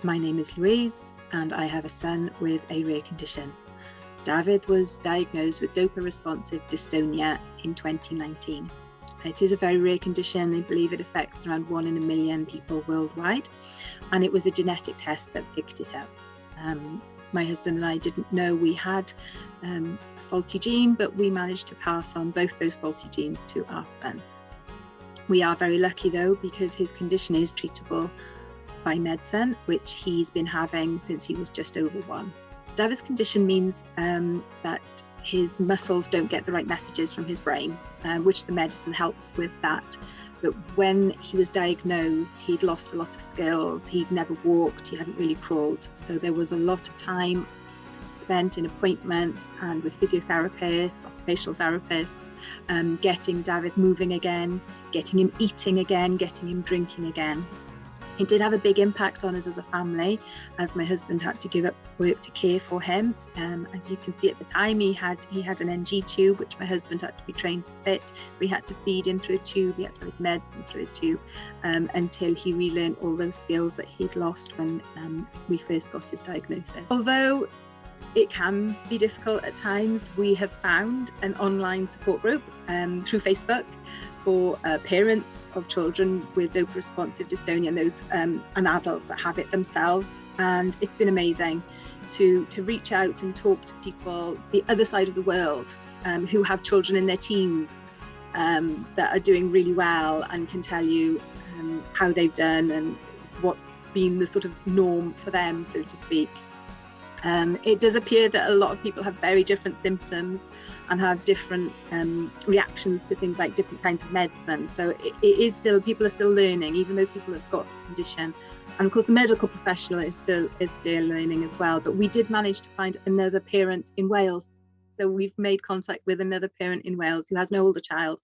My name is Louise and I have a son with a rare condition. Dafydd was diagnosed with dopa-responsive dystonia in 2019. It is a very rare condition. They believe it affects around 1 in a million people worldwide, and it was a genetic test that picked it up. My husband and I didn't know we had a faulty gene, but we managed to pass on both those faulty genes to our son. We are very lucky though, because his condition is treatable by medicine, which he's been having since he was just over 1. Dafydd's condition means that his muscles don't get the right messages from his brain, which the medicine helps with that. But when he was diagnosed, he'd lost a lot of skills. He'd never walked, he hadn't really crawled. So there was a lot of time spent in appointments and with physiotherapists, occupational therapists, getting Dafydd moving again, getting him eating again, getting him drinking again. It did have a big impact on us as a family, as my husband had to give up work to care for him. As you can see at the time, he had an NG tube, which my husband had to be trained to fit. We had to feed him through a tube, he had to have his meds in through his tube, until he relearned all those skills that he'd lost when we first got his diagnosis. Although it can be difficult at times, we have found an online support group through Facebook for parents of children with dopa-responsive dystonia and those and adults that have it themselves. And it's been amazing to reach out and talk to people the other side of the world who have children in their teens that are doing really well and can tell you how they've done and what's been the sort of norm for them, so to speak. It does appear that a lot of people have very different symptoms and have different reactions to things like different kinds of medicine. So it is still, people are still learning, even those people have got the condition. And of course the medical professional is still learning as well. But we did manage to find another parent in Wales. So we've made contact with another parent in Wales who has an older child